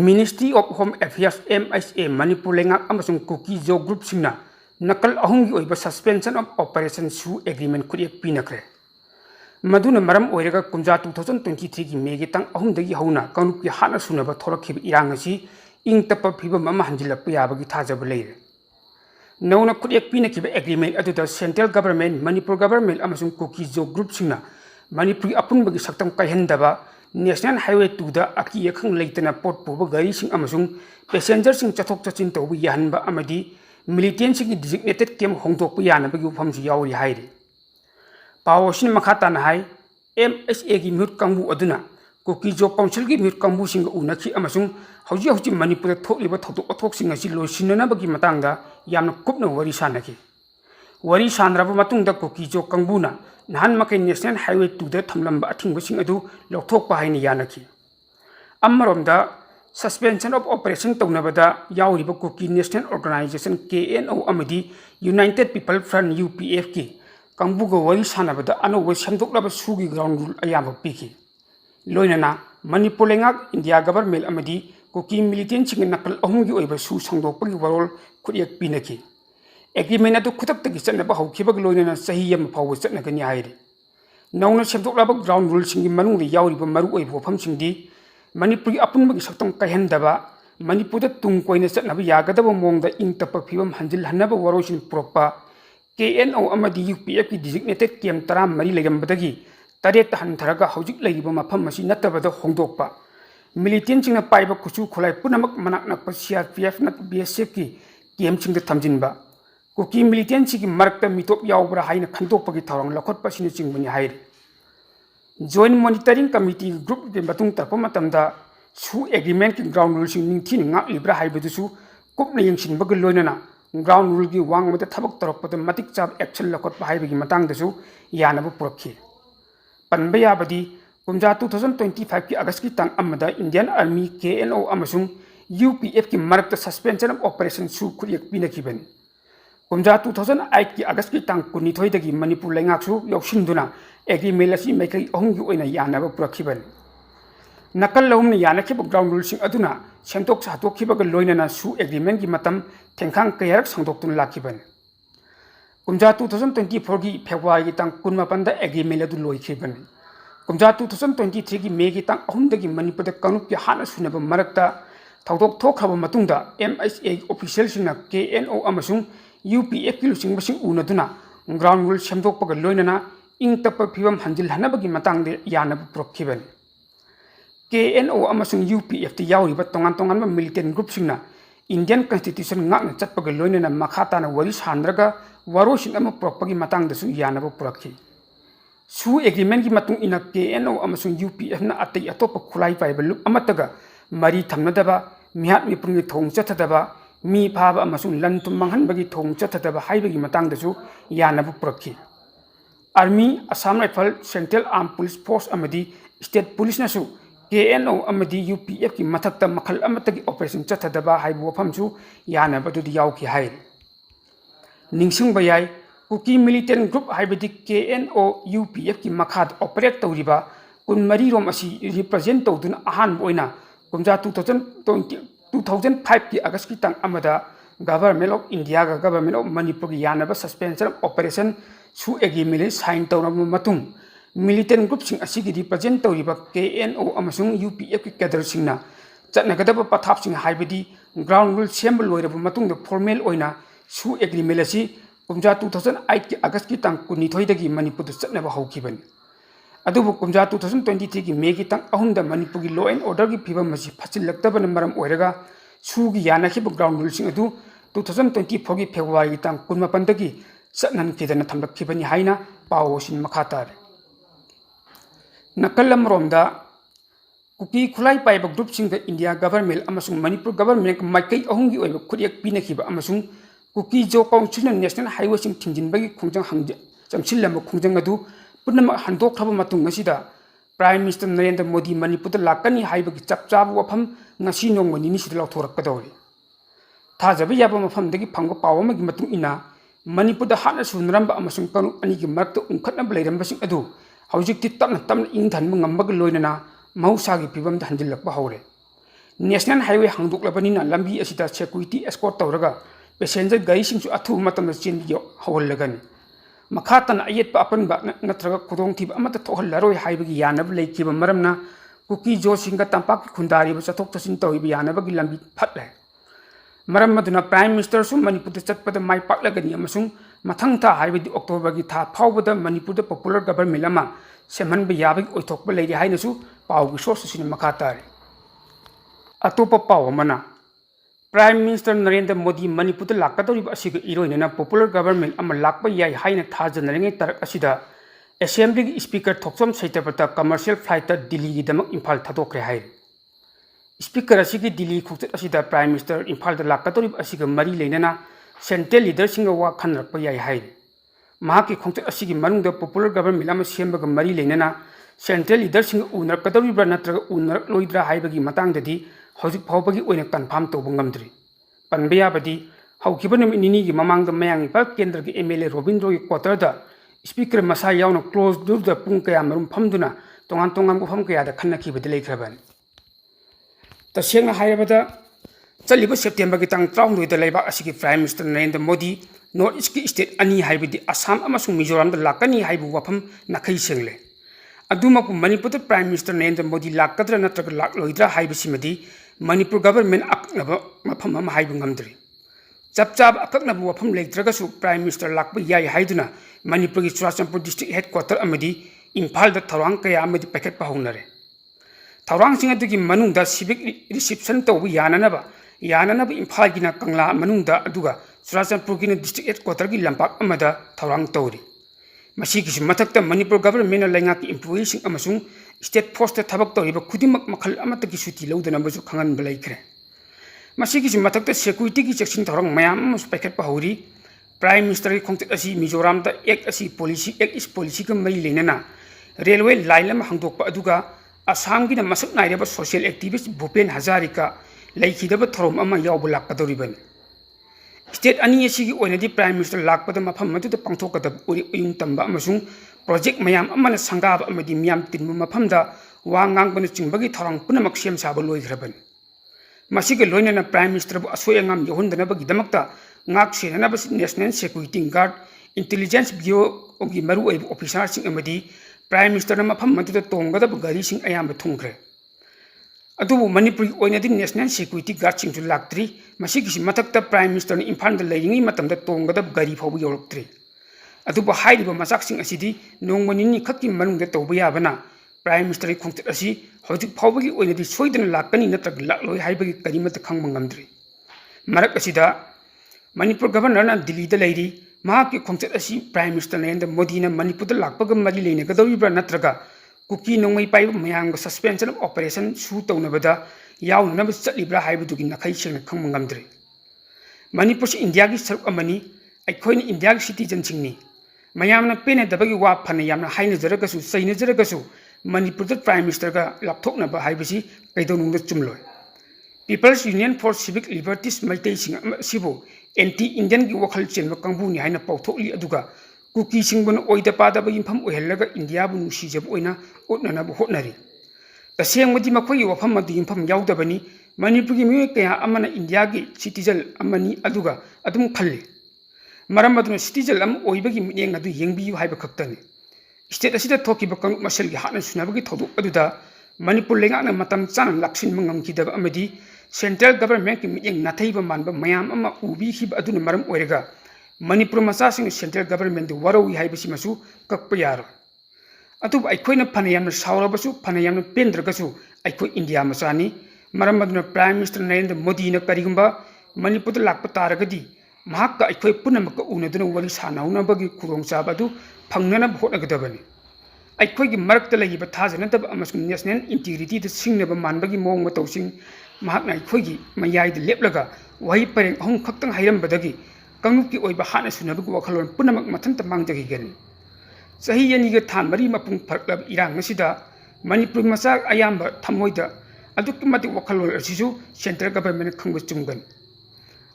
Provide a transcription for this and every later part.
Ministry of Home Affairs MHA Manipur Lengak amasung Kuki Jo Group singna nakal ahung gi oiba suspension of operation su agreement kuriak pinakre maduna maram oiraga kumja 2023 gi megi tang ahung dagi hauna kanup ki hana sunaba thorakhiba irang asi ing tapa phiba mama hanjilak yaba gi thajaba leire nauna kuriak pinakiba agreement aduda central government Manipur government amasung Kuki Jo Group singna Manipur apun bagi saktam kaihendaba National Highway 2 da aki yakhang leitana port puba gari sing amasung passenger sing chathok chachin tawbi yahanba amadi militant sing designated kem hongdok yana bagi ufam ji yawi hairi pawoshin makhata na hai MSA gi mut kangbu aduna Kuki Jo Council gi mut kangbu sing unakhi amasung hauji Manipur thokliba thotok athok sing asi losinna bagi matangda yamna kupna wari sanaki wari sanraba matungda Kuki Jo kangbuna nahan makai National Highway 2 da thamlamba athingba sing adu lokthok pa haini yanaki ammaromda suspension of operation tawnabada yawriba Kuki National Organization KNO amadi United People Front UPF ki kangbuga wari sanabada anowa samdoklaba sugi ground rule ayamba piki loinana Manipur lengak India government amadi Kuki militant sing nakal ahungi oiba su sangdokpagi warol kuriak pinaki agreement adu khutak tagi chatnaba hawkhibag loinana sahi yam phawa chatnagani hairi nauna semdoklaba ground rule singi manungri yawriba maru oibo pham singdi Manipur gi apunbagi saktam kaihendaba Manipur da tung koina chatnaba yagadaba mongda ing tapa phibam hanjil hanaba warosin propa KNO amadi UPF ki designated kem tara mari legambadagi taret hantharaga hojik leiba mafam masi natabada hongdokpa militant singna paiba kuchu khulai punamak manak nak CRPF nak BSF ki kem singda thamjinba Kuki militant sigi marakta mitop yawbra haina khandokpagi thawang lakhotpa sinu chingbani hairi Joint Monitoring Committee Group de batung tarpa matamda su agreement ki ground rule sing ningthi ngak libra haibadusu kupna yengsin bag loinana ground rule gi wangmata thabak tarakpada matik chap action lakhotpa haibagi matangdasu yanaba purakhi panba yabadi kumja 2025 ki August ki tang amada Indian Army KNO amasung UPF ki marakta suspension of operation su khuriak pinakibani kumja 2008 ki August ki tang kunithoi dagi Manipur lengaksu yaushinduna agreement asi maikai ahungi oina yanaba purakhiban nakal lawumna yanakhiba ground rule sing aduna semtok sahtokhiba ga loinana su agreement gi matam thengkhang kayarak sangdoktun lakhiban kumja 2024 gi February gi tang kunmapan da agreement adu loikhiban kumja 2023 gi May gi tang ahumdagi Manipur da kanup ki hana sunaba marakta thawdok thokhaba matungda MSA official sina KNO amasung UPF ki lusing basing unaduna ground rule semdokpaga loinana ing tapa phibam hanjil hanabagi matangde yanaba prokhiban KNO amasung UPF ti yawriba tongan ma militant group singna Indian Constitution ngakna chatpaga loinana makhata na wari sandraga warosin ama prokpagi matangda su yanaba purakhi su agreement gi matung ina KNO amasung UPF na atai atopa khulai paiba lup amataga mari thamnadaba mihat mi pungi thong chathadaba mi phaba amasung lantum manghanbagi thong chathadaba haibagi matangdasu yanaba purakhi Army, Assam Rifle, Central Armed Police Force amadi State Police nasu KNO amadi UPF ki mathakta makhal amatagi operation chathadaba haibu wafamsu yanaba dudi yawki hairi ningsingba yai Kuki militant group haibadi KNO UPF ki makhad operate tawriba kun mari rom asi represent tawduna ahan boina kumja 2005 ki August ki tang amada Government of India ga Government of Manipur ki yanaba suspension of operation su agreement sign tawraba matung militant group sing asigi represent tawriba KNO amasung UPF ki cadre singna chatnagadaba pathap sing haibadi ground rule sembal loiraba matungda formal oina su agreement asi kumja 2008 ki August ki tang kunithoi dagi Manipur chatnaba hawkhibani adubu kumja 2023 ki May ki tang ahumda Manipur ki law and order ki phibam masi phachilaktabana maram oiraga su gi yanakhiba ground rule sing adu 2024 ki February ki tang kunmapan dagi satnan kidana thamlakhibani haina pawosin makhatar nakalam romda Kuki khulai paiba group sing da India government amasung Manipur government maikai ahungi oiba khuriak pinakhiba amasung Kuki Jo Council National Highway sing thingjinbagi khongjang hangja chamsilamba khongjang adu punama handok thaba matung ngasida Prime Minister Narendra Modi Manipur da lakani haibagi chapchaba wafam ngasi nongmani ni sidla thorakpadawri thajaba yaba mafam dagi phangba pawamagi matung ina Manipur da hana sunramba amasung kanu ani gi marakta unkhatnaba leirambasing adu hawjikti tamna ingthanba ngambaga loinana mahusagi phibam da hanjilakpa hawre national highway हांदोक्लबनिना लंबी असिदा security escort तौरगा passenger गाड़ी सिंसु अथु मतम चेंबी हवलगनी मखातन अयेत अपनबा नत्रगा खुदोंथि अमत थोहल्लरोय हाइबगी यानब लेखिब मरमना cookie जो सिंगा तंपाक खुंदारिब चथोक चसिन तौइब यानबगी लंबी फटले मरम मदुना प्राइम मिनिस्टर सु मणिपुर चटपद माइ पाकलगनी अमसुंग मथंग था हाइबदी अक्टोबर की था फाउबद मणिपुर पॉपुलर गवर्नमेंट अमा सेमहनब याबगी ओइथोकब लेरि हाइनसु पाउगी सोर्स सिन मखा तारे अतोप पाव अमना प्राइम मिनिस्टर नरेंद्र मोदी मणिपुर लाकदौरिब असिग इरोइनना पॉपुलर गवर्नमेंट अमा लाकब याय हाइना थाजनरिङै तरक असिदा assembly speaker Thokchom Satyabrata commercial flight Delhi की दमक इम्फाल थादोक्रे हाइ स्पीकर असिगी दिल्ली खुचत असिदा प्राइम मिनिस्टर इम्फाल लाकदौरिब असिग मरी लेनना सेंट्रल लीडर सिंग वा खनरप याय हाइ महाकी खोंचत असिगी मनुंग पॉपुलर गवर्नमेंट अमा सेंबग मरी लेनना सेंट्रल लीडर सिंग उनरकदौरिब्रा नत्रग उनरलोइद्रा हाइबगी मतंगददी हौजिक फाउबगी ओइना confirm तौब ngamdri panba yabadi haukiba numi nini gi mamang da mayang ipal kendra gi MLA Robindro gi quarter da speaker masa yauna close dur da pung kaya marum phamduna tongan tongan bu pham kaya da khanna ki bidlei khraban ta sengna hairabada chaliba September gi tang 12 da leiba asigi Prime Minister Narendra Modi North East ki state ani haibidi Assam amasung Mizoram da lakani haibu wafam nakai sengle aduma ku Manipur Prime Minister Narendra Modi lakadra natraga lakloidra haibisimadi Manipur government aknaba mafam ama haibu ngamdri chap chap akaknabu wafam leitragasu Prime Minister lakba yai haiduna Manipur gi Churachandpur district headquarter amadi Imphal da thawang kaya amadi packet pa honare thawang singa dugi manung da civic reception tawbu yananaba Imphal gina Kangla manung da aduga Churachandpur gina district headquarter gi lampak amada thawang tawri masigi mathakta Manipur government lainga ki employees sing amasung state force ta thabak tawriba khudimak makhal amata ki suti lodana basu khangan balaikre masigi mathakta security ki section thorang mayam mus packet pa hori prime minister ki khongchak asi Mizoram da act asi policy act is policy ka mai lenana railway line lam hangdok pa aduga Assam gi na masak naireba social activist Bhupen Hazarika laikhidaba thorom ama yawbulak kadoriban state ani asigi oinadi prime minister lakpada mafam madu pangthokada uyung tamba amasung project mayam amana sangab amadi miyam tinbu mafamda wa ngangbana chingbagi thorang punamak sem saba loikhraban masiga loinana prime minister bu asoyangam yohundana bagi damakta ngak senana bas national security guard intelligence bureau ogi maru oibu officer sing amadi prime minister na mafam madu tongada gari sing ayamba thungkre adubu Manipur oinadi national security guard sing laktri masigi mathakta prime minister ni Imphal da leiringi matamda tongada gari phabu yoroktri adubu hairiba masak sing asidi nongmanini khakki manungda tawba yabana prime minister ki khongchak asi hojik phawbagi oinadi soidana lakani natrag lakloi haibagi karimata khangba ngamdri marak asida Manipur governor na Delhi da leiri mahaki khongchak asi prime minister Narendra Modi na Manipur da lakpaga mari leina gadawibra natraga kuki nongmai pai mayang suspension of operation su tawnabada yawnaba chatlibra haibudugi nakhai sengna khangba ngamdri Manipur si India gi saruk amani aikhoini India gi citizen singni mayamna pene dabagi wa phana yamna haina jaragasu saina jaragasu Manipur da prime minister ga lapthoknaba haibisi kaidonungda chumloi People's Union for Civic Liberties maitai sing sibo anti Indian gi wakhal chenba kangbu ni haina pauthokli aduga kuki singbun oida pada ba impham ohellaga India bu nusi jab oina otnana bu hotnari tasengmadi makhoi wafam madu impham yaudabani Manipur gi mi kaya amana India gi citizen amani aduga adum khalli maram aduna citizen am oibagi mieng adu yengbi haiba khaktani state asida thokiba kang masal gi hana sunabagi thodu aduda Manipur lenga na matam chana laksin mangam kidaba amadi central government ki mieng nathaiba manba mayam ama ubi khiba aduna maram oirega Manipur masa sing central government du warawi haibisi masu kakpa yaro atu aikhoina phanayam saurabasu phanayam pendragasu aikho India masani maram aduna prime minister Narendra Modi na karigumba Manipur da lakpa taragadi mahakka aikho punamaka unaduna wari sanaunabagi khurongchaba du phangnana bhotnagadabani aikho gi marakta lagiba thajanadaba amasung national integrity da singnaba manbagi mong matawsing mahakna aikho gi mayai da leplaga wahi pareng ahum khaktang hairambadagi kanguki oiba hana sunabagi wakhalon punamak mathanta mangjagi gani sahi yaniga than mari mapung pharklab irang ngasida Manipur masa ayamba thamoida adukki mati wakhalol asisu central government khangba chumgan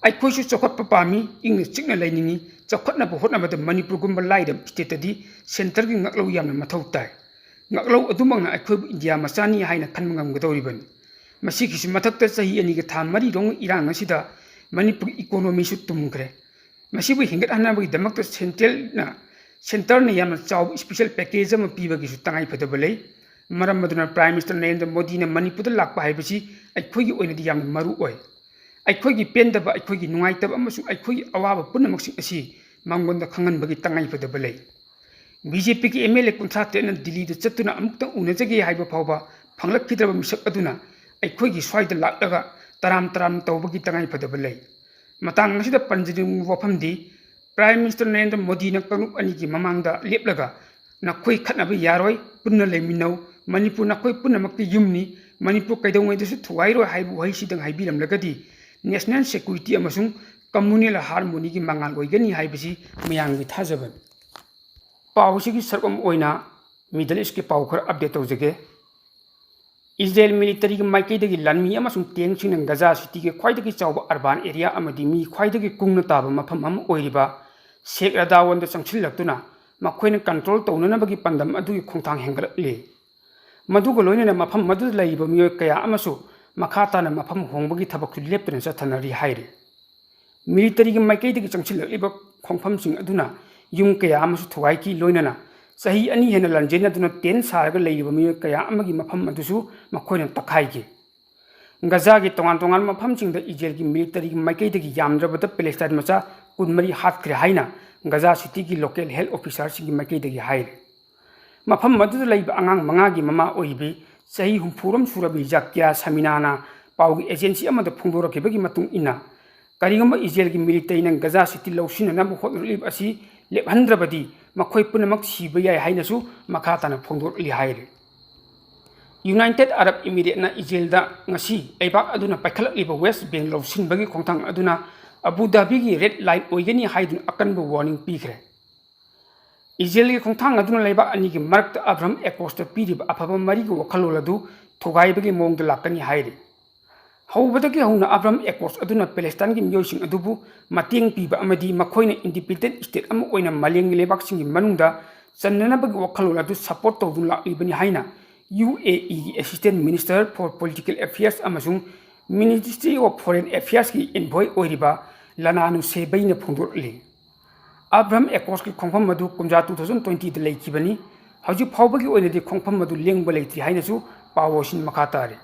aikho su chokhat pami ing chikna lainingi chokhatna bu hotnabada Manipur gumba laida state di center gi ngaklo yamna mathau tai ngaklo adumangna aikho India masani haina khanmangam gadoribani मसीगिसु मथक्ता चही अनिगा था मरी रोंग इरांग असिदा Manipur economy सु तुमग्रे मसीबु हिंगत हनाबगी दमक्ता centre ने याम चाव special package अम पीबगिसु तंगाई फदबा लई मरम मदुना prime minister Narendra Modi ने मणिपुर लाक्पा हाइबसी अखोगी ओइनदि याम मरु ओय अखोगी पेंदबा अखोगी नुंगाइतब अमसु अखोगी अवाब पुनमक्सिंग असि मंगोंदा खंगनबगी तंगाई फदबा लई बीजेपी की एमएलए कुंथा तेन दिल्ली चतुना अमुक्तंग उनजगे हाइबा फावबा फंगलखिद्रबा मिसक अदुना अखोगी स्वाइद लाक्लगा तराम तराम तौबगी तंगाई फदबा लई मतांग असिदा पंजदिंग वफमदी प्राइम मिनिस्टर नरेंद्र मोदी ने कांगुप अनी की ममांगदा लेपलगा नखोई खतनबा यारोय पुन्ना लेमिनौ मणिपुर नखोई पुन्नमक्ति युमनी मणिपुर कैदौंगैदसु थुवाइरो हाइबु वहिसिदंग हाइबिरमलगदी नेशनल सिक्योरिटी अमसुंग कम्युनल हार्मोनी की मंगाल ओइगनी हाइबसी मयांगी थाजबन पाउसिगी सरकम ओइना मिडल ईस्ट के पाउ खर अपडेट तौजगे इजराइल मिलिटरी की माइकैदगी लानमी अमसुंग टेंगसिंग गजा सिटी के ख्वाइदगी चाउबा अर्बान एरिया अमदी मी ख्वाइदगी कुंगना ताबा मफम अम ओइरिबा शेख रदावन द संगसिलक्तुना मखोइन कंट्रोल तौननबगी पंदम अदुगी खोंथांग हेंगरले मदुग लोइनना मफम मदु लैबा मियोय कया अमसु मखाताना मफम होंबगी थबक लेप्तन चथनरी हाइरे मिलिटरी की माइकैदगी संगसिलक्लिबा खोंफमसिंग अदुना युम कया अमसु थुवाइकी लोइनना सही अनी हेन लंजेन अदुना टेन सारगा लैबा मियोय कया अमगी मफम अदुसु मखोइन तखाइगे गजा की तोंगान तोंगान मफमसिंगदा इजराइल की मिलिटरी की माइकैदगी यामद्रबदा पैलेस्टाइन मचा कुनमरी हातख्रे हाइना गजा सिटी की लोकल हेल्थ ऑफिसर की माइकैदगी हाइरे मफम मदुदा लैबा आंगांग मंगागी ममा ओइबी सही हुंफुरम सुरबी जाक्या समिनाना पाउगी एजेंसी अमदा फुंदोरखिबगी मतुंग इना करिगम इजराइल की मिलिटरी न गजा सिटी लौसिनना होटलिब असि लेबहंद्रबदी मखोई पुनमक सिबा याय हाइनसु मखाताना फुंदोरली हाइरे यूनाइटेड अरब इमिरेट ना इजराइल दा ngasi लेबाक अदुना पाइखलक्लिबा वेस्ट बैंक लौसिनबगी खोंथांग अदुना अबू धाबी की रेड लाइन ओइगनी हाइदुन अकनबो वार्निंग पीखरे इजराइल की खोंथांग अदुना लेबाक अनी की मरक्त अब्राहम एकोस्टा पीरिबा अफबा मरी को वखलोल अदु थुगाइबगी मोंगदा लाकनी हाइरे हौबदगी हौना अब्राहम एकोस अदुना पैलेस्टाइन की मियोइसिंग अदुबु मतेंग पीबा अमदी मखोइना इंडिपेंडेंट स्टेट अम ओइना मालेंग लेबाकसिंग की मनुंगदा चन्ननबगी वखलोल अदु सपोर्ट तौदुन लाक्लिबनी हाइना UAE की assistant minister for political affairs अमसुंग मिनिस्ट्री ऑफ फॉरेन अफेयर्स की इन्वॉय ओइरिबा लनानु सेबैना फोंदोरली अब्राहम एकोस की खोंफम मदु कुमजा 2020 दा लैखिबनी हजि फावबगी ओइनदि खोंफम मदु लेंबा लैत्रि हाइनसु पावोसिन मखा तारे